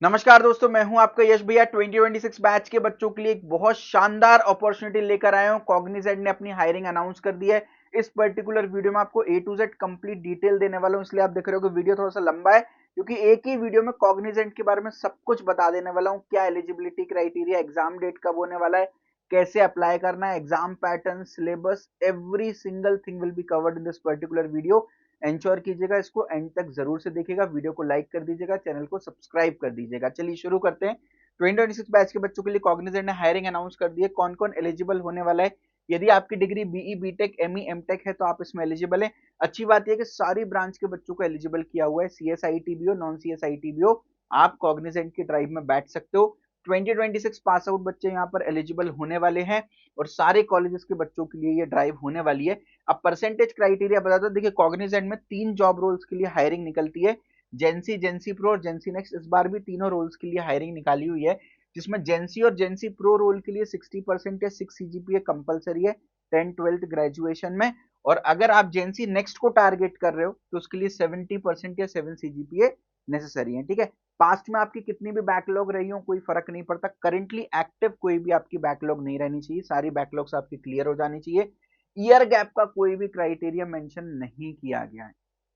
नमस्कार दोस्तों, मैं हूं आपका यश भैया। 2026 बैच के बच्चों के लिए एक बहुत शानदार अपॉर्चुनिटी लेकर आया हूं। कॉग्निजेंट ने अपनी हायरिंग अनाउंस कर दी है। इस पर्टिकुलर वीडियो में आपको ए टू जेड कंप्लीट डिटेल देने वाला हूं, इसलिए आप देख रहे हो कि वीडियो थोड़ा सा लंबा है, क्योंकि एक ही वीडियो में कॉग्निजेंट के बारे में सब कुछ बता देने वाला हूं। क्या एलिजिबिलिटी क्राइटेरिया, एग्जाम डेट कब होने वाला है, कैसे अप्लाई करना है, exam pattern, syllabus, every single thing will be covered in this particular video. Ensure कीजिएगा इसको एंड तक जरूर से देखिएगा, वीडियो को लाइक कर दीजिएगा, चैनल को सब्सक्राइब कर दीजिएगा। चलिए शुरू करते हैं। 2026 बैच के बच्चों के लिए कॉग्निजेंट ने हायरिंग अनाउंस कर दी है। कौन कौन एलिजिबल होने वाला है? यदि आपकी degree BE BTech ME MTech है तो आप इसमें एलिजिबल है। अच्छी बात यह कि सारी ब्रांच के बच्चों को एलिजिबल किया हुआ है। सीएसआईटी भी हो, नॉन सीएसआईटी भी हो, आप कॉग्निजेंट की ड्राइव में बैठ सकते हो। 2026 पास आउट बच्चे यहाँ पर एलिजिबल होने वाले हैं और सारे कॉलेजेस के बच्चों के लिए ये ड्राइव होने वाली है। अब परसेंटेज क्राइटेरिया बता दो। देखिए, कॉग्निजेंट में 3 जॉब रोल्स के लिए हायरिंग निकलती है, जेंसी, जेंसी प्रो और जेंसी नेक्स्ट। इस बार भी तीनों रोल्स के लिए हायरिंग निकाली हुई है, जिसमें जेंसी और जेंसी प्रो रोल के लिए 60% या 6 सीजीपीए कंपलसरी है 10th 12th ग्रेजुएशन में। और अगर आप जेंसी नेक्स्ट को टारगेट कर रहे हो तो उसके लिए 70% या 7 सीजीपीए नेसेसरी है। ठीक है, पास्ट में आपकी कितनी भी बैकलॉग रही हो कोई फर्क नहीं पड़ता। करेंटली एक्टिव कोई भी आपकी बैकलॉग नहीं रहनी चाहिए, सारी बैकलॉग्स आपकी क्लियर हो जानी चाहिए। ईयर गैप का कोई भी क्राइटेरिया मेंशन नहीं किया गया है,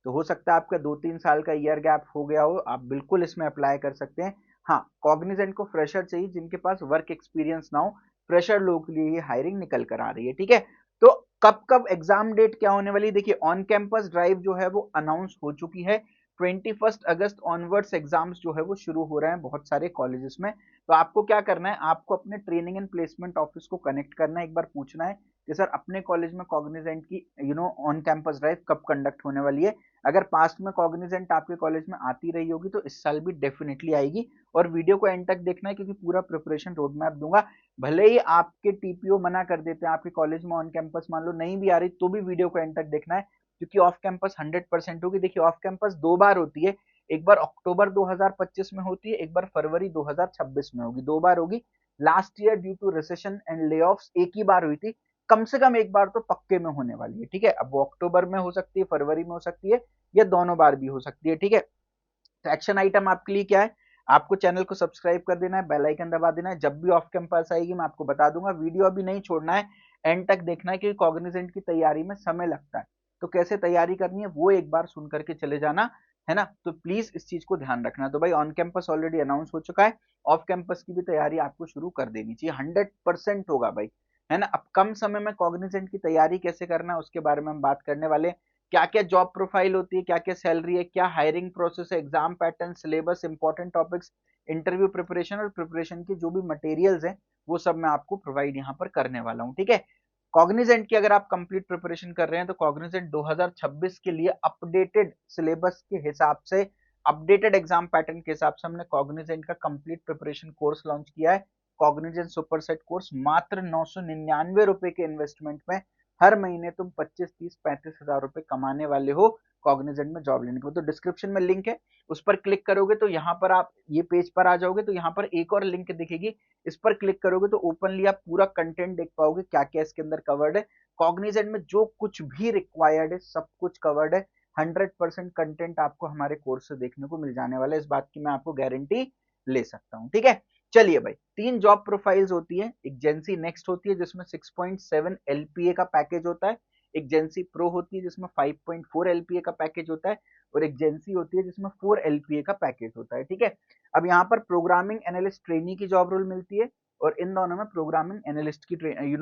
तो हो सकता है आपका 2-3 साल का ईयर गैप हो गया हो, आप बिल्कुल इसमें अप्लाई कर सकते हैं। हाँ, कॉग्निजेंट को फ्रेशर चाहिए जिनके पास वर्क एक्सपीरियंस ना हो। फ्रेशर लोगों के लिए ये हायरिंग निकल कर आ रही है। ठीक है, तो कब कब एग्जाम डेट क्या होने वाली है? देखिए, ऑन कैंपस ड्राइव जो है वो अनाउंस हो चुकी है। 21 अगस्त ऑनवर्ड्स एग्जाम्स जो है वो शुरू हो रहे हैं बहुत सारे कॉलेजेस में। तो आपको क्या करना है, आपको अपने ट्रेनिंग एंड प्लेसमेंट ऑफिस को कनेक्ट करना है, एक बार पूछना है कि सर अपने कॉलेज में कॉग्निजेंट की ऑन कैंपस ड्राइव कब कंडक्ट होने वाली है। अगर पास्ट में कॉग्निजेंट आपके कॉलेज में आती रही होगी तो इस साल भी डेफिनेटली आएगी। और वीडियो को एंड तक देखना है, क्योंकि पूरा प्रिपरेशन रोड मैप दूंगा। भले ही आपके टीपीओ मना कर देते हैं, आपके कॉलेज में ऑन कैंपस मान लो नहीं भी आ रही, तो भी वीडियो को एंड तक देखना है, क्योंकि ऑफ कैंपस 100% होगी। देखिए, ऑफ कैंपस 2 बार होती है, एक बार अक्टूबर 2025 में होती है, एक बार फरवरी 2026 में होगी। 2 बार होगी। Last year due to recession and ले एक ही बार हुई थी। कम से कम एक बार तो पक्के में होने वाली है। ठीक है, अब वो अक्टूबर में हो सकती है, फरवरी में हो सकती है, या दोनों बार भी हो सकती है। ठीक है, तो एक्शन आइटम आपके लिए क्या है? आपको चैनल को सब्सक्राइब कर देना है, बेल आइकन दबा देना है, जब भी ऑफ कैंपस आएगी मैं आपको बता दूंगा। वीडियो अभी नहीं छोड़ना है, एंड तक देखना है, क्योंकि कॉग्निजेंट की तैयारी में समय लगता है। तो कैसे तैयारी करनी है वो एक बार सुन करके चले जाना, है ना। तो प्लीज इस चीज को ध्यान रखना। तो भाई, ऑन कैंपस ऑलरेडी अनाउंस हो चुका है, ऑफ कैंपस की भी तैयारी आपको शुरू कर देनी चाहिए। 100% होगा भाई, है ना। अब कम समय में कॉग्निजेंट की तैयारी कैसे करना है उसके बारे में हम बात करने वाले हैं। क्या क्या जॉब प्रोफाइल होती है, क्या क्या सैलरी है, क्या हायरिंग प्रोसेस है, exam pattern, syllabus, important topics, interview preparation और प्रिपरेशन की जो भी मटेरियल्स हैं वो सब मैं आपको प्रोवाइड यहाँ पर करने वाला हूँ। ठीक है, कॉग्निजेंट की अगर आप कंप्लीट प्रिपरेशन कर रहे हैं तो कॉग्निजेंट 2026 के लिए अपडेटेड सिलेबस के हिसाब से, अपडेटेड एग्जाम पैटर्न के हिसाब से हमने कॉग्निजेंट का कंप्लीट प्रिपरेशन कोर्स लॉन्च किया है। कॉग्निजेंट सुपर सेट कोर्स मात्र 999 रुपए के इन्वेस्टमेंट में हर महीने तुम 25, 30, 35 हजार रुपए कमाने वाले हो कॉग्निजेंट में जॉब लेने के। तो डिस्क्रिप्शन में लिंक है, उस पर क्लिक करोगे तो यहाँ पर आप ये पेज पर आ जाओगे, तो यहाँ पर एक और लिंक दिखेगी, इस पर क्लिक करोगे तो ओपनली आप पूरा कंटेंट देख पाओगे, क्या क्या इसके अंदर कवर्ड है। कॉग्निजेंट में जो कुछ भी रिक्वायर्ड है सब कुछ कवर्ड है। 100% कंटेंट आपको हमारे कोर्स से देखने को मिल जाने वाला है, इस बात की मैं आपको गारंटी ले सकता हूँ। ठीक है, चलिए भाई, 3 जॉब प्रोफाइल्स होती है। एक जेंसी नेक्स्ट होती है जिसमें 6.7 एलपीए का पैकेज होता है, एक जेंसी प्रो होती है जिसमें 5.4 एलपीए का पैकेज होता है, और एक जेंसी होती है जिसमें 4 एलपीए का पैकेज होता है। ठीक है, अब यहाँ पर प्रोग्रामिंग एनालिस्ट ट्रेनी की जॉब रोल मिलती है, और इन दोनों में प्रोग्रामिंग एनालिस्ट की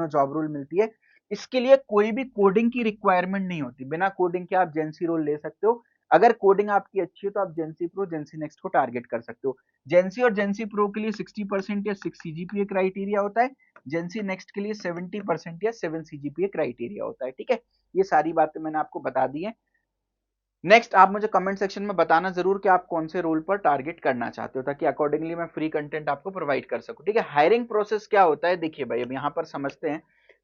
जॉब रोल मिलती है। इसके लिए कोई भी कोडिंग की रिक्वायरमेंट नहीं होती, बिना कोडिंग के आप जेंसी रोल ले सकते हो। अगर कोडिंग आपकी अच्छी है तो आप जेंसी प्रो, जेंसी नेक्स्ट को टारगेट कर सकते हो। जेंसी और जेंसी प्रो के लिए 60% या 6 सीजीपीए क्राइटेरिया होता है, जेंसी नेक्स्ट के लिए 70% या 7 सीजीपीए क्राइटेरिया होता है। ठीक है, ये सारी बातें मैंने आपको बता दी है। नेक्स्ट, आप मुझे कमेंट सेक्शन में बताना जरूर कि आप कौन से रोल पर टारगेट करना चाहते हो, ताकि अकॉर्डिंगली मैं फ्री कंटेंट आपको प्रोवाइड कर सकूं। ठीक है, हायरिंग प्रोसेस क्या होता है देखिए भाई, अब यहाँ पर समझते हैं।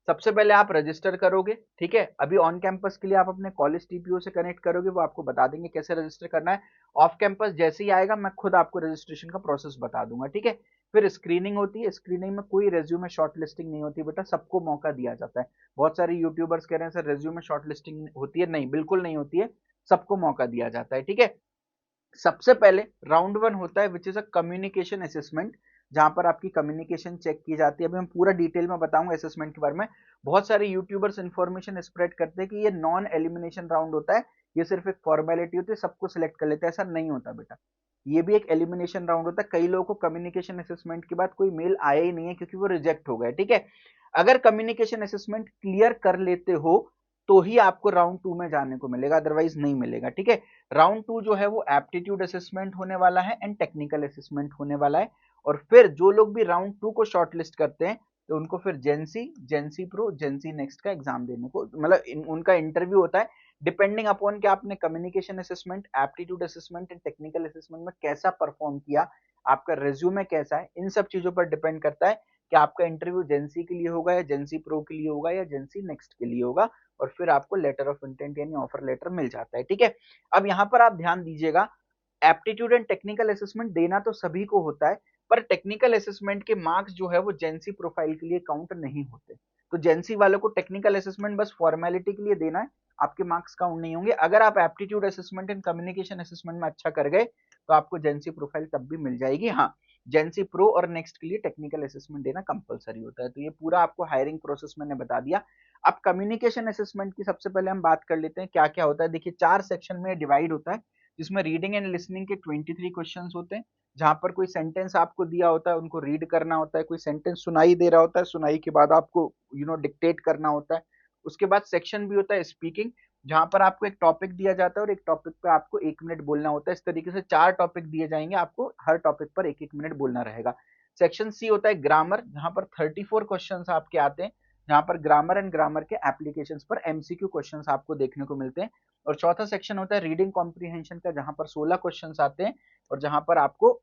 सबसे पहले आप रजिस्टर करोगे। ठीक है, अभी ऑन कैंपस के लिए आप अपने कॉलेज टीपीओ से कनेक्ट करोगे, वो आपको बता देंगे कैसे रजिस्टर करना है। ऑफ कैंपस जैसे ही आएगा मैं खुद आपको रजिस्ट्रेशन का प्रोसेस बता दूंगा। ठीक है, फिर स्क्रीनिंग होती है। स्क्रीनिंग में कोई रेज्यूमे शॉर्ट लिस्टिंग नहीं होती बेटा, सबको मौका दिया जाता है। बहुत सारे यूट्यूबर्स कह रहे हैं सर रेज्यूमे शॉर्ट लिस्टिंग होती है, नहीं, बिल्कुल नहीं होती है, सबको मौका दिया जाता है। ठीक है, सबसे पहले राउंड 1 होता है which is a communication assessment, जहां पर आपकी कम्युनिकेशन चेक की जाती है। अभी मैं पूरा डिटेल में बताऊंगा असेसमेंट के बारे में। बहुत सारे यूट्यूबर्स इंफॉर्मेशन स्प्रेड करते हैं कि ये नॉन एलिमिनेशन राउंड होता है, ये सिर्फ एक फॉर्मेलिटी होती है, सबको सिलेक्ट कर लेते हैं। ऐसा नहीं होता बेटा, ये भी एक एलिमिनेशन राउंड होता है। कई लोगों को कम्युनिकेशन असेसमेंट के बाद कोई मेल आया ही नहीं है क्योंकि वो रिजेक्ट हो गए। ठीक है, अगर कम्युनिकेशन असेसमेंट क्लियर कर लेते हो तो ही आपको राउंड 2 में जाने को मिलेगा, अदरवाइज नहीं मिलेगा। ठीक है, राउंड 2 जो है वो एप्टीट्यूड असेसमेंट होने वाला है एंड टेक्निकल असेसमेंट होने वाला है। और फिर जो लोग भी राउंड 2 को शॉर्टलिस्ट करते हैं तो उनको फिर जेंसी, जेंसी प्रो, जेंसी नेक्स्ट का एग्जाम देने को, मतलब उनका इंटरव्यू होता है डिपेंडिंग अपॉन कि आपने communication assessment, aptitude assessment and technical assessment में कैसा परफॉर्म किया, आपका रिज्यूमे कैसा है, इन सब चीजों पर डिपेंड करता है कि आपका इंटरव्यू जेंसी के लिए होगा या जेंसी प्रो के लिए होगा या जेंसी नेक्स्ट के लिए होगा। और फिर आपको लेटर ऑफ इंटेंट यानी ऑफर लेटर मिल जाता है। ठीक है, अब यहां पर आप ध्यान दीजिएगा, एप्टीट्यूड एंड टेक्निकल असेसमेंट देना तो सभी को होता है, पर टेक्निकल असेसमेंट के मार्क्स जो है वो जेंसी प्रोफाइल के लिए काउंट नहीं होते। तो जेंसी वालों को टेक्निकल असेसमेंट बस फॉर्मेलिटी के लिए देना है, आपके मार्क्स काउंट नहीं होंगे। अगर आप aptitude assessment and communication assessment में अच्छा कर गए तो आपको जेंसी प्रोफाइल तब भी मिल जाएगी। हाँ, जेंसी प्रो और नेक्स्ट के लिए टेक्निकल असेसमेंट देना कंपलसरी होता है। तो ये पूरा आपको हायरिंग प्रोसेस मैंने बता दिया। अब कम्युनिकेशन असेसमेंट की सबसे पहले हम बात कर लेते हैं क्या क्या होता है। देखिए 4 सेक्शन में डिवाइड होता है, जिसमें रीडिंग एंड लिसनिंग के 23 क्वेश्चंस होते हैं, जहां पर कोई सेंटेंस आपको दिया होता है उनको रीड करना होता है, कोई सेंटेंस सुनाई दे रहा होता है, सुनाई के बाद आपको डिक्टेट करना होता है। उसके बाद सेक्शन भी होता है स्पीकिंग, जहां पर आपको एक टॉपिक दिया जाता है और एक टॉपिक पे आपको 1 मिनट बोलना होता है। इस तरीके से 4 टॉपिक दिए जाएंगे, आपको हर टॉपिक पर 1-1 मिनट बोलना रहेगा। सेक्शन सी होता है ग्रामर, जहां पर 34 क्वेश्चन आपके आते हैं, जहां पर ग्रामर एंड ग्रामर के एप्लीकेशंस पर एमसीक्यू क्वेश्चंस आपको देखने को मिलते हैं। और चौथा सेक्शन होता है रीडिंग कॉम्प्रीहेंशन का, जहां पर 16 क्वेश्चंस आते हैं और जहां पर आपको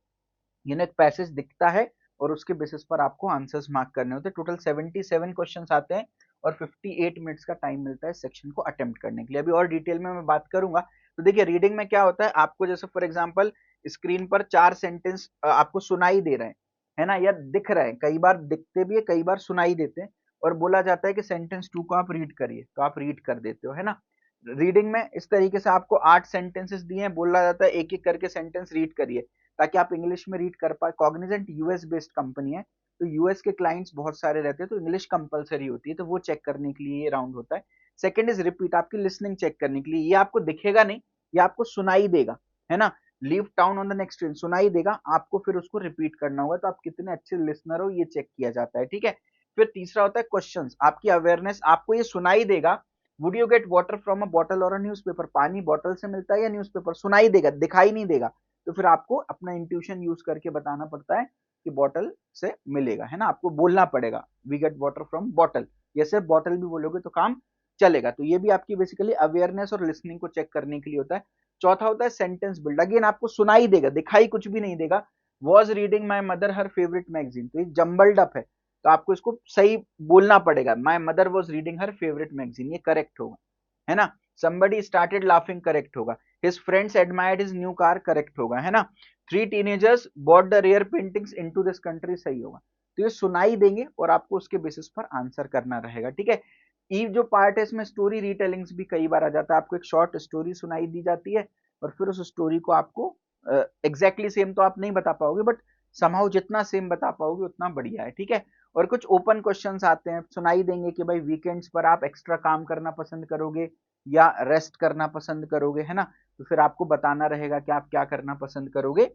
एक पैसेज दिखता है और उसके बेसिस पर आपको आंसर्स मार्क करने होते हैं। टोटल 77 क्वेश्चंस आते हैं और 58 मिनट्स का टाइम मिलता है सेक्शन को अटेम्प्ट करने के लिए। अभी और डिटेल में मैं बात करूंगा। तो देखिए रीडिंग में क्या होता है, आपको जैसे फॉर एग्जांपल स्क्रीन पर 4 सेंटेंस आपको सुनाई दे रहे हैं, है ना, या दिख रहे हैं, कई बार दिखते भी है कई बार सुनाई देते हैं, और बोला जाता है कि सेंटेंस 2 को आप रीड करिए, तो आप रीड कर देते हो, है ना। रीडिंग में इस तरीके से आपको 8 सेंटेंसेस दिए हैं, बोला जाता है एक एक करके सेंटेंस रीड करिए ताकि आप इंग्लिश में रीड कर पाए। कॉग्निजेंट यूएस बेस्ड कंपनी है, तो यूएस के क्लाइंट्स बहुत सारे रहते हैं, तो इंग्लिश कंपलसरी होती है, तो वो चेक करने के लिए ये राउंड होता है। सेकंड इज रिपीट, आपकी लिसनिंग चेक करने के लिए, ये आपको दिखेगा नहीं, ये आपको सुनाई देगा, है ना। Leave town on the next train सुनाई देगा आपको, फिर उसको रिपीट करना होगा, तो आप कितने अच्छे लिसनर हो ये चेक किया जाता है। ठीक है, फिर तीसरा होता है क्वेश्चंस, आपकी अवेयरनेस, आपको ये सुनाई देगा, would you get water from a bottle और अ न्यूज़पेपर, पानी बॉटल से मिलता है या न्यूज़पेपर, सुनाई देगा, दिखाई नहीं देगा, तो फिर आपको अपना इंट्यूशन यूज करके बताना पड़ता है कि बॉटल से मिलेगा, है ना, आपको बोलना पड़ेगा we get water from bottle, ये सिर्फ बॉटल भी बोलोगे तो काम चलेगा। तो ये भी आपकी बेसिकली अवेयरनेस और लिसनिंग को चेक करने के लिए होता है। चौथा होता है सेंटेंस बिल्ड, अगेन आपको सुनाई देगा, दिखाई कुछ भी नहीं देगा। Was reading my mother her favourite magazine, तो ये जम्बल्ड अप है, तो आपको इसको सही बोलना पड़ेगा, my mother was reading her favourite magazine, ये करेक्ट होगा, है ना। somebody started laughing करेक्ट होगा, his friends admired his new car correct होगा, है ना। 3 teenagers bought the rare paintings into this country सही होगा। तो ये सुनाई देंगे और आपको उसके बेसिस पर आंसर करना रहेगा। ठीक है, ई जो पार्ट है इसमें स्टोरी रीटेलिंग्स भी कई बार आ जाता है, आपको एक शॉर्ट स्टोरी सुनाई दी जाती है और फिर उस स्टोरी को आपको एग्जैक्टली सेम तो आप नहीं बता पाओगे, बट समहाउ जितना सेम बता पाओगे उतना बढ़िया है। ठीक है, और कुछ ओपन क्वेश्चंस आते हैं, सुनाई देंगे कि भाई वीकेंड्स पर आप एक्स्ट्रा काम करना पसंद करोगे या रेस्ट करना पसंद करोगे, है ना। तो फिर आपको बताना रहेगा कि आप क्या करना पसंद करोगे।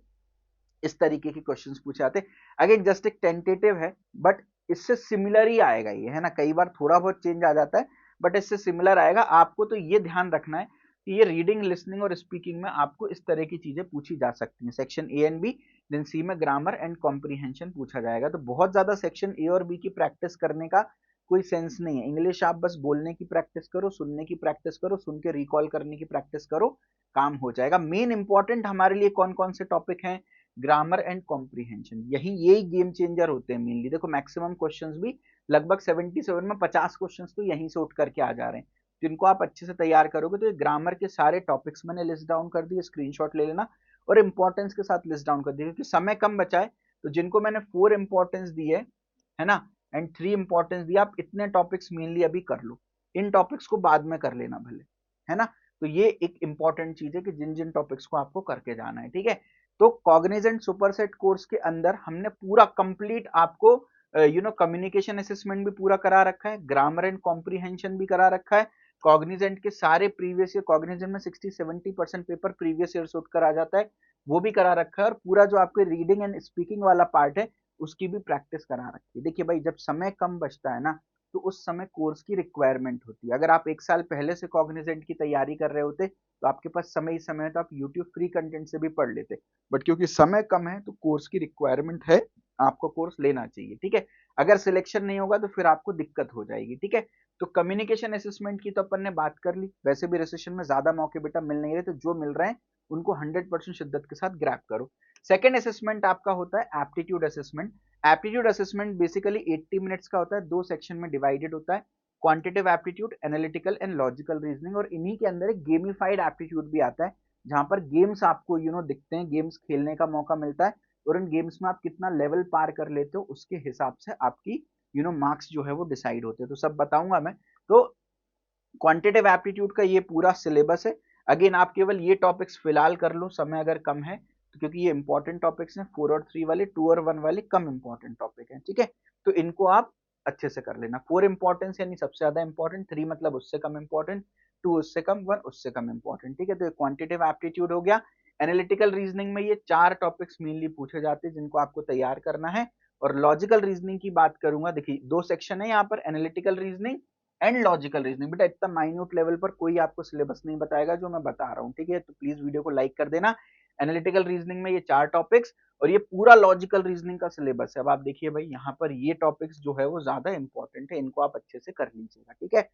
इस तरीके के क्वेश्चंस पूछे जाते हैं। अगेन जस्ट एक टेंटेटिव है, बट इससे सिमिलर ही आएगा ये, है ना, कई बार थोड़ा बहुत चेंज आ जाता है बट इससे सिमिलर आएगा। आपको तो ये ध्यान रखना है कि ये रीडिंग, लिसनिंग और स्पीकिंग में आपको इस तरह की चीजें पूछी जा सकती हैं। Section A and B, then C में ग्रामर एंड कॉम्प्रीहेंशन पूछा जाएगा। तो बहुत ज्यादा सेक्शन ए और बी की प्रैक्टिस करने का कोई सेंस नहीं है। इंग्लिश आप बस बोलने की प्रैक्टिस करो, सुनने की प्रैक्टिस करो, सुन के रिकॉल करने की प्रैक्टिस करो, काम हो जाएगा। मेन इंपॉर्टेंट हमारे लिए कौन कौन से टॉपिक हैं, ग्रामर एंड कॉम्प्रीहेंशन, यही गेम चेंजर होते हैं मेनली। देखो मैक्सिमम क्वेश्चंस भी लगभग 77 में 50 क्वेश्चंस तो यहीं से उठ करके आ जा रहे हैं, जिनको आप अच्छे से तैयार करोगे तो ये ग्रामर के सारे टॉपिक्स मैंने लिस्ट डाउन कर दिए, स्क्रीनशॉट ले लेना और इंपॉर्टेंस के साथ लिस्ट डाउन कर दिया, क्योंकि समय कम बचा है। तो जिनको मैंने 4 इंपॉर्टेंस दिए है ना एंड 3 इंपॉर्टेंस दिया, आप इतने टॉपिक्स मेनली अभी कर लो, इन टॉपिक्स को बाद में कर लेना भले, है ना। तो ये एक इंपॉर्टेंट चीज है कि जिन जिन टॉपिक्स को आपको करके जाना है, ठीक है। तो कॉग्निजेंट सुपरसेट कोर्स के अंदर हमने पूरा कंप्लीट आपको कम्युनिकेशन असेसमेंट भी पूरा करा रखा है, ग्रामर एंड कॉम्प्रीहेंशन भी करा रखा है। कॉग्निजेंट के सारे प्रीवियस ईयर, कॉग्निजेंट में 60-70% पेपर प्रीवियस ईयर से उठकर आ जाता है, वो भी करा रखा है। और पूरा जो आपके रीडिंग एंड स्पीकिंग वाला पार्ट है उसकी भी प्रैक्टिस करा रखी है। देखिए भाई, जब समय कम बचता है ना, तो उस समय कोर्स की रिक्वायरमेंट होती है। अगर आप एक साल पहले से कॉग्निजेंट की तैयारी कर रहे होते तो आपके पास समय ही समय है, तो आप यूट्यूब फ्री कंटेंट से भी पढ़ लेते। बट क्योंकि समय कम है तो कोर्स की रिक्वायरमेंट है, आपको कोर्स लेना चाहिए, ठीक है। अगर सिलेक्शन नहीं होगा तो फिर आपको दिक्कत हो जाएगी, ठीक है। तो कम्युनिकेशन असेसमेंट की तो अपन ने बात कर ली। वैसे भी रिसेशन में ज्यादा मौके बेटा मिल नहीं रहे, तो जो मिल रहे हैं उनको 100% शिद्दत के साथ ग्रैब करो। सेकेंड असेसमेंट आपका होता है aptitude assessment. Aptitude assessment basically 80 minutes का होता है, 2 सेक्शन में डिवाइडेड होता है, quantitative aptitude, analytical and logical reasoning. और इन्हीं के अंदर एक गेमिफाइड एप्टीट्यूड भी आता है, जहां पर गेम्स आपको दिखते हैं, गेम्स खेलने का मौका मिलता है, और इन गेम्स में आप कितना लेवल पार कर लेते हो उसके हिसाब से आपकी मार्क्स जो है वो डिसाइड होते हैं। तो सब बताऊंगा मैं। तो क्वांटिटेटिव एप्टीट्यूड का ये पूरा सिलेबस है। अगेन आप केवल ये टॉपिक्स फिलहाल कर लो, समय अगर कम है तो, क्योंकि ये इंपॉर्टेंट टॉपिक्स हैं। 4 और 3 वाले, 2 और 1 वाले कम इंपॉर्टेंट टॉपिक हैं, ठीक है। तो इनको आप अच्छे से कर लेना। 4 इंपॉर्टेंस यानी सबसे ज्यादा इंपॉर्टेंट, 3 मतलब उससे कम इंपॉर्टेंट, 2 उससे कम, 1 उससे कम इंपॉर्टेंट, ठीक है। तो ये क्वांटिटेटिव एप्टीट्यूड हो गया। एनालिटिकल रीजनिंग में ये 4 टॉपिक्स मेनली पूछे जाते हैं जिनको आपको तैयार करना है। और लॉजिकल रीजनिंग की बात करूंगा, देखिए 2 सेक्शन है यहाँ पर, analytical reasoning and logical reasoning. बेटा इतना माइन्यूट लेवल पर कोई आपको सिलेबस नहीं बताएगा जो मैं बता रहा हूँ, ठीक है। तो प्लीज वीडियो को लाइक कर देना। एनालिटिकल रीजनिंग में ये 4 टॉपिक्स और ये पूरा लॉजिकल रीजनिंग का सिलेबस है। अब आप देखिए भाई, यहाँ पर ये टॉपिक्स जो है वो ज्यादा इंपॉर्टेंट है, इनको आप अच्छे से कर लीजिएगा, ठीक है।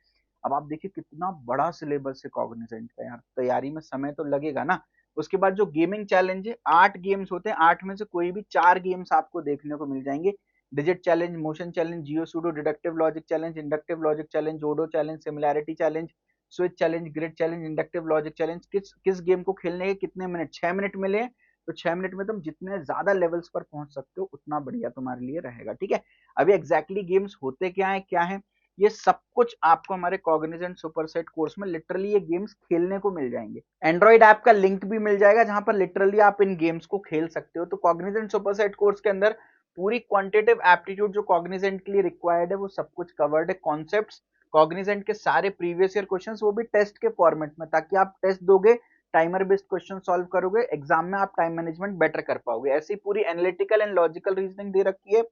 अब आप देखिए कितना बड़ा सिलेबस है कॉग्निजेंट का, यार तैयारी में समय तो लगेगा ना। उसके बाद जो गेमिंग चैलेंज है, 8 गेम्स होते हैं, 8 में से कोई भी 4 गेम्स आपको देखने को मिल जाएंगे। Digit challenge, motion challenge, geo sudo, deductive logic challenge, inductive logic challenge, odo challenge, similarity challenge, switch challenge, grid challenge, inductive logic challenge. किस किस गेम को खेलने के कितने मिनट, 6 मिनट मिले हैं, तो 6 मिनट में तुम जितने ज्यादा लेवल्स पर पहुंच सकते हो उतना बढ़िया तुम्हारे लिए रहेगा, ठीक है। अभी एग्जैक्टली गेम्स होते क्या है ये सब कुछ आपको हमारे कॉग्निजेंट सुपरसेट कोर्स में लिटरली ये गेम्स खेलने को मिल जाएंगे। एंड्रॉइड ऐप का लिंक भी मिल जाएगा जहां पर लिटरली आप इन गेम्स को खेल सकते हो। तो कॉग्निजेंट सुपरसेट कोर्स के अंदर पूरी क्वांटिटेटिव एप्टीट्यूड जो कॉग्निजेंट के लिए रिक्वायर्ड है वो सब कुछ कवर्ड है। कॉन्सेप्ट्स, कॉग्निजेंट के सारे प्रीवियस ईयर क्वेश्चंस, वो भी टेस्ट के फॉर्मेट में, ताकि आप टेस्ट दोगे, टाइमर बेस्ड क्वेश्चन सॉल्व करोगे, एग्जाम में आप टाइम मैनेजमेंट बेटर कर पाओगे। ऐसी पूरी एनालिटिकल एंड लॉजिकल रीजनिंग दे रखी है,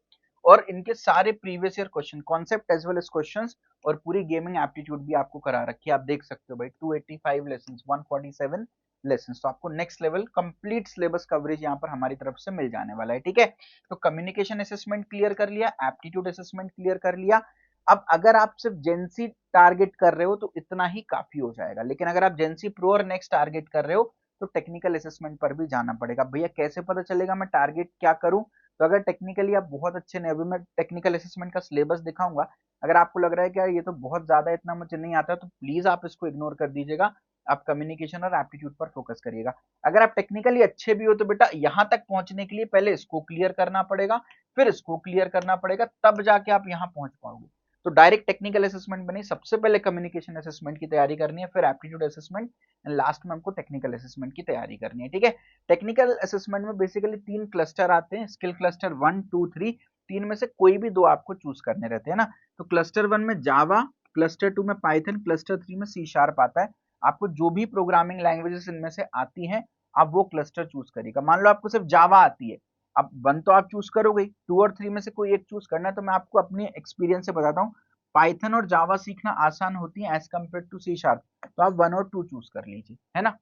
और इनके सारे previous year question, concept as well as questions, और पूरी गेमिंग एप्टीट्यूड भी आपको करा रखी है। आप देख सकते हो भाई, 285 लेसन, 147 लेसन। तो आपको next level complete syllabus coverage यहाँ पर हमारी तरफ से मिल जाने वाला है, ठीक है। तो कम्युनिकेशन असेसमेंट क्लियर कर लिया, एप्टीट्यूड असेसमेंट क्लियर कर लिया। अब अगर आप सिर्फ जेंसी टारगेट कर रहे हो तो इतना ही काफी हो जाएगा, लेकिन अगर आप जेंसी प्रो और नेक्स्ट टारगेट कर रहे हो तो टेक्निकल असेसमेंट पर भी जाना पड़ेगा। भैया कैसे पता चलेगा मैं टारगेट क्या करूं? तो अगर टेक्निकली आप बहुत अच्छे नहीं, अभी मैं टेक्निकल असेसमेंट का सिलेबस दिखाऊंगा, अगर आपको लग रहा है कि यार ये तो बहुत ज्यादा, इतना मुझे नहीं आता, तो प्लीज आप इसको इग्नोर कर दीजिएगा। आप कम्युनिकेशन और एप्टीट्यूड पर फोकस करिएगा। अगर आप टेक्निकली अच्छे भी हो तो बेटा यहाँ तक पहुंचने के लिए पहले इसको क्लियर करना पड़ेगा, फिर इसको क्लियर करना पड़ेगा, तब जाके आप यहाँ पहुंच पाओगे। तो डायरेक्ट टेक्निकल असेसमेंट में नहीं, सबसे पहले कम्युनिकेशन असेसमेंट की तैयारी करनी है, फिर एप्टीट्यूड असेसमेंट, एंड लास्ट में हमको टेक्निकल असेसमेंट की तैयारी करनी है, ठीक है। टेक्निकल असेसमेंट में बेसिकली 3 क्लस्टर आते हैं, स्किल क्लस्टर 1, 2, 3। 3 में से कोई भी 2 आपको चूज करने रहते हैं ना। तो क्लस्टर 1 में जावा, क्लस्टर 2 में पाइथन, क्लस्टर 3 में सी शार्प आता है। आपको जो भी प्रोग्रामिंग लैंग्वेजेस इनमें से आती हैं, आप वो क्लस्टर चूज करिएगा। मान लो आपको सिर्फ जावा आती है, अब 1 तो आप चूज करोगे, 2 और 3 में से कोई एक चूज करना है। तो मैं आपको अपने एक्सपीरियंस से बताता हूँ, पाइथन और जावा सीखना आसान होती है as compare to C sharp. तो आप 1 और 2 चूज कर लीजिए, है ना।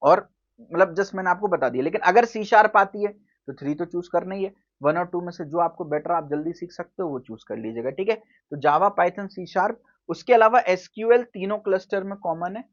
और मतलब जस्ट मैंने आपको बता दिया, लेकिन अगर सी शार्प आती है तो 3 तो चूज करना ही है। 1 और 2 में से जो आपको बेटर, आप जल्दी सीख सकते हो, वो चूज कर लीजिएगा, ठीक है। तो जावा, पाइथन, सी शार्प, उसके अलावा एसक्यूएल तीनों क्लस्टर में कॉमन है।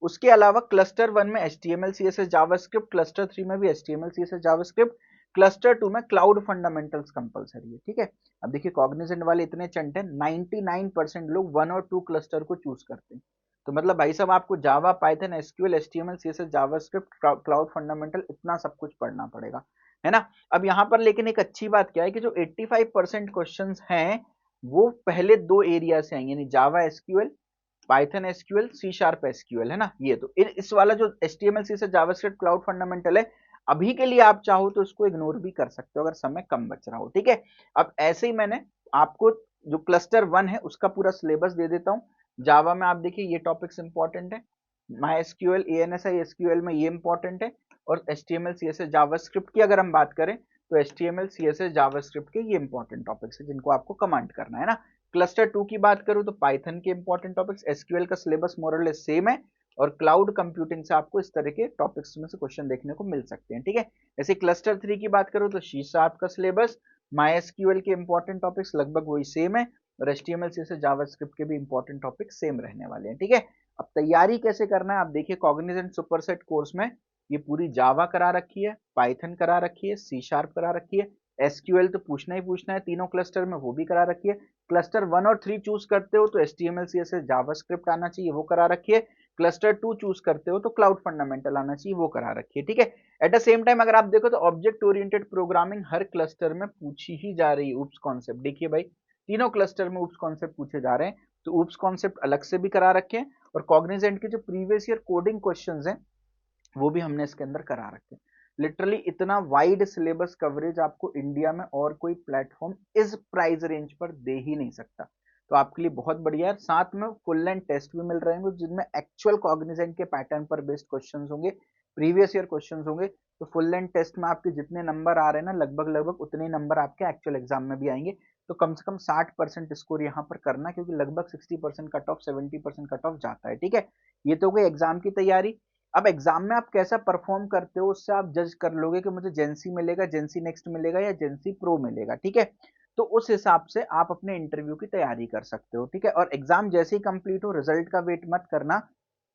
उसके अलावा क्लस्टर 1 में एचटीएमएल सीएसएस जावास्क्रिप्ट, क्लस्टर 3 में भी एचटीएमएल सीएसएस जावास्क्रिप्ट, क्लस्टर 2 में क्लाउड फंडामेंटल्स कंपलसरी है, ठीक है। अब देखिए कॉग्निजेंट वाले इतने चंटे, 99% लोग 1 और 2 क्लस्टर को चूज करते हैं। तो मतलब भाई साहब, आपको Java, Python, SQL, HTML CSS JavaScript, cloud fundamental, इतना सब कुछ पढ़ना पड़ेगा, है ना। अब यहाँ पर लेकिन एक अच्छी बात क्या है कि जो 85% क्वेश्चंस हैं वो पहले 2 एरिया से आएंगे, यानी Java, SQL, Python SQL, C sharp SQL, है ना। ये तो इस वाला जो HTML CSS JavaScript cloud fundamental है, अभी के लिए आप चाहो तो इसको इग्नोर भी कर सकते हो अगर समय कम बच रहा हो, ठीक है। अब ऐसे ही मैंने आपको जो क्लस्टर 1 है उसका पूरा सिलेबस दे देता हूँ। जावा में आप देखिए ये टॉपिक्स इंपॉर्टेंट है, माई एसक्यूएल, ANSI SQL में ये इंपॉर्टेंट है, और HTML CSS जावास्क्रिप्ट की अगर हम बात करें तो HTML CSS जावास्क्रिप्ट के ये इंपॉर्टेंट टॉपिक्स है जिनको आपको कमांड करना है ना। क्लस्टर 2 की बात करूं तो पाइथन के इंपॉर्टेंट टॉपिक्स, एसक्यूएल का सिलेबस मोरलेस सेम है, और क्लाउड कंप्यूटिंग से आपको इस तरह के टॉपिक्स में से क्वेश्चन देखने को मिल सकते हैं, ठीक है। ऐसे क्लस्टर 3 की बात करूं तो सी शार्प का सिलेबस, माई एसक्यूएल के इंपॉर्टेंट टॉपिक्स लगभग वही सेम है, और HTML CSS जावास्क्रिप्ट के भी इंपॉर्टेंट टॉपिक्स सेम रहने वाले हैं, ठीक है। अब तैयारी कैसे करना है आप देखिए, कॉग्निजेंट सुपरसेट कोर्स में ये पूरी जावा करा रखी है, पाइथन करा रखी है, सी शार्प करा रखी है, एसक्यूएल तो पूछना ही पूछना है तीनों क्लस्टर में, वो भी करा रखी है। क्लस्टर 1 और 3 चूज करते हो तो HTML CSS जावास्क्रिप्ट आना चाहिए, वो करा रखी है। क्लस्टर 2 चूज करते हो तो क्लाउड फंडामेंटल आना चाहिए, वो करा रखी है, ठीक है। एट द सेम टाइम अगर आप देखो तो ऑब्जेक्ट ओरिएंटेड प्रोग्रामिंग हर क्लस्टर में पूछी ही जा रही है। ऊप्स कॉन्सेप्ट देखिए भाई, तीनों क्लस्टर में ऊप्स कॉन्सेप्ट पूछे जा रहे हैं, तो ऊप्स कॉन्सेप्ट अलग से भी करा रखे हैं, और कॉग्निजेंट के जो प्रीवियस ईयर कोडिंग क्वेश्चंस हैं वो भी हमने इसके अंदर करा रखे हैं। लिटरली इतना वाइड सिलेबस कवरेज आपको इंडिया में और कोई प्लेटफॉर्म इस प्राइस रेंज पर दे ही नहीं सकता, तो आपके लिए बहुत बढ़िया है। साथ में फुल लेंथ टेस्ट भी मिल रहे हैं जिनमें एक्चुअल कॉग्निजेंट के पैटर्न पर बेस्ड क्वेश्चंस होंगे, प्रीवियस ईयर क्वेश्चंस होंगे। तो फुल लेंथ टेस्ट में आपके जितने नंबर आ रहे हैं ना, लगभग लगभग उतने ही नंबर आपके एक्चुअल एग्जाम में भी आएंगे। तो कम से कम 60% स्कोर यहाँ पर करना, क्योंकि लगभग 60% कट ऑफ, 70% कट ऑफ जाता है, ठीक है। ये तो हो गई एग्जाम की तैयारी। अब एग्जाम में आप कैसा परफॉर्म करते हो उससे आप जज कर लोगे कि मुझे जेंसी मिलेगा, जेंसी नेक्स्ट मिलेगा, या जेंसी प्रो मिलेगा, ठीक है। तो उस हिसाब से आप अपने इंटरव्यू की तैयारी कर सकते हो, ठीक है। और एग्जाम जैसे ही कंप्लीट हो, रिजल्ट का वेट मत करना,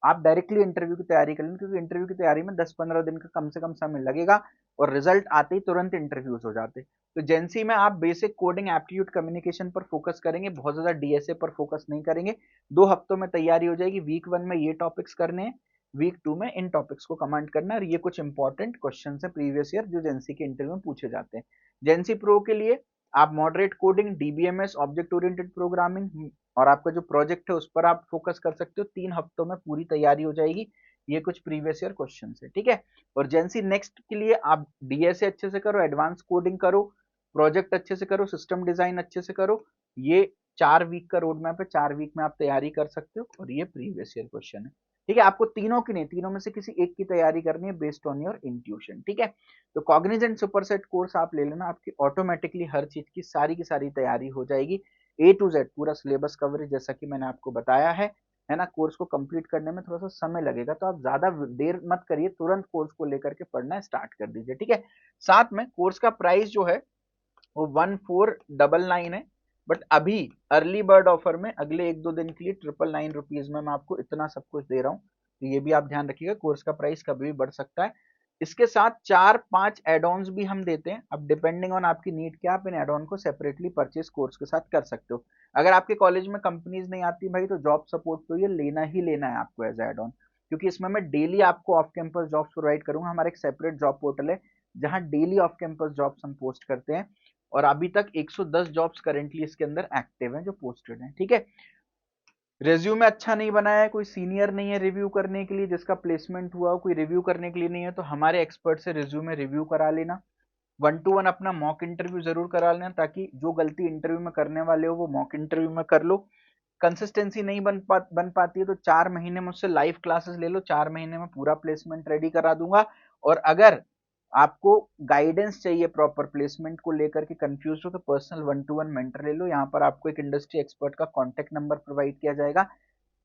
आप डायरेक्टली इंटरव्यू की तैयारी कर लेना, क्योंकि इंटरव्यू की तैयारी में 10-15 दिन का कम से कम समय लगेगा, और रिजल्ट आते ही तुरंत इंटरव्यूज हो जाते। तो जेंसी में आप बेसिक कोडिंग, एप्टीट्यूड, कम्युनिकेशन पर फोकस करेंगे, बहुत ज्यादा DSA पर फोकस नहीं करेंगे। 2 हफ्तों में तैयारी हो जाएगी, वीक 1 में ये टॉपिक्स करने हैं, वीक 2 में इन टॉपिक्स को कमांड करना है, और ये कुछ इंपॉर्टेंट क्वेश्चन है प्रीवियस ईयर जो जेंसी के इंटरव्यू में पूछे जाते हैं। जेंसी प्रो के लिए आप moderate coding, DBMS, object oriented programming, और आपका जो प्रोजेक्ट है उस पर आप फोकस कर सकते हो। 3 हफ्तों में पूरी तैयारी हो जाएगी। ये कुछ प्रीवियस ईयर क्वेश्चन है, ठीक है। और जेंसी नेक्स्ट के लिए आप DSA अच्छे से करो, एडवांस कोडिंग करो, प्रोजेक्ट अच्छे से करो, सिस्टम डिजाइन अच्छे से करो। ये 4 वीक का रोड मैप है, 4 वीक में आप तैयारी कर सकते हो, और ये प्रीवियस ईयर क्वेश्चन है, ठीक है। आपको तीनों की नहीं, तीनों में से किसी एक की तैयारी करनी है बेस्ड ऑन योर इंट्यूशन, ठीक है। तो कॉग्निजेंट सुपरसेट कोर्स आप ले लेना, आपकी ऑटोमेटिकली हर चीज की सारी तैयारी हो जाएगी, A to Z पूरा सिलेबस कवरेज, जैसा कि मैंने आपको बताया है ना। कोर्स को कंप्लीट करने में थोड़ा सा समय लगेगा, तो आप ज्यादा देर मत करिए, तुरंत कोर्स को लेकर के पढ़ना स्टार्ट कर दीजिए, ठीक है। साथ में कोर्स का प्राइस जो है वो 1499 है, बट अभी अर्ली बर्ड ऑफर में अगले 1-2 दिन के लिए 999 रुपीज में मैं आपको इतना सब कुछ दे रहा हूँ, तो ये भी आप ध्यान रखिएगा, कोर्स का प्राइस कभी भी बढ़ सकता है। इसके साथ 4-5 एड ऑन्स भी हम देते हैं, अब डिपेंडिंग ऑन आपकी नीड क्या, आप इन एड ऑन को सेपरेटली परचेज कोर्स के साथ कर सकते हो। अगर आपके कॉलेज में कंपनीज नहीं आती भाई, तो जॉब सपोर्ट तो ये लेना ही लेना है आपको एज एड ऑन, क्योंकि इसमें मैं डेली आपको ऑफ कैंपस जॉब्स प्रोवाइड करूंगा। हमारा एक सेपरेट जॉब पोर्टल है जहां डेली ऑफ कैंपस जॉब्स हम पोस्ट करते हैं, और अभी तक 110 जॉब्स करेंटली इसके अंदर एक्टिव हैं जो पोस्टेड हैं, ठीक है। रेज्यूमे अच्छा नहीं बनाया है, कोई सीनियर नहीं है रिव्यू करने के लिए, जिसका प्लेसमेंट हुआ हो, कोई रिव्यू करने के लिए नहीं है, तो हमारे एक्सपर्ट से रिज्यूमे रिव्यू करा लेना। 1-to-1 अपना मॉक इंटरव्यू जरूर करा लेना, ताकि जो गलती इंटरव्यू में करने वाले हो वो मॉक इंटरव्यू में कर लो। कंसिस्टेंसी नहीं बन पाती है तो 4 महीने मुझसे लाइव क्लासेस ले लो, 4 महीने में पूरा प्लेसमेंट रेडी करा दूंगा। और अगर आपको गाइडेंस चाहिए प्रॉपर प्लेसमेंट को लेकर के, कंफ्यूज हो, तो पर्सनल 1-to-1 मेंटर ले लो। यहाँ पर आपको एक इंडस्ट्री एक्सपर्ट का कॉन्टेक्ट नंबर प्रोवाइड किया जाएगा,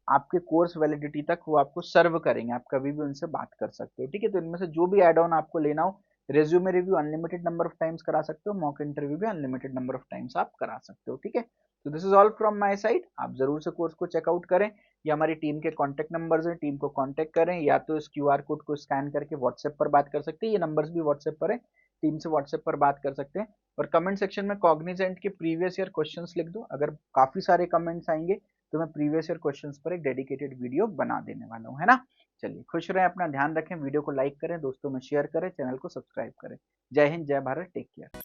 आपके कोर्स वैलिडिटी तक वो आपको सर्व करेंगे, आप कभी भी उनसे बात कर सकते हो, ठीक है। तो इनमें से जो भी एड ऑन आपको लेना हो, resume review unlimited number of times करा सकते हो, मॉक इंटरव्यू भी अनलिमिटेड नंबर ऑफ टाइम्स आप करा सकते हो, ठीक है। तो this is all from my side, आप जरूर से कोर्स को चेकआउट करें। ये हमारी टीम के कॉन्टैक्ट नंबर्स हैं, टीम को कॉन्टैक्ट करें, या तो इस QR कोड को स्कैन करके व्हाट्सएप पर बात कर सकते हैं, ये नंबर्स भी व्हाट्सएप पर है, टीम से व्हाट्सएप पर बात कर सकते हैं। और कमेंट सेक्शन में कॉग्निजेंट के प्रीवियस ईयर क्वेश्चंस लिख दो, अगर काफी सारे कमेंट्स आएंगे तो मैं प्रीवियस ईयर क्वेश्चंस पर एक डेडिकेटेड वीडियो बना देने वाला हूँ, है ना। चलिए खुश रहें, अपना ध्यान रखें, वीडियो को लाइक करें, दोस्तों में शेयर करें, चैनल को सब्सक्राइब करें। जय हिंद, जय भारत, टेक केयर।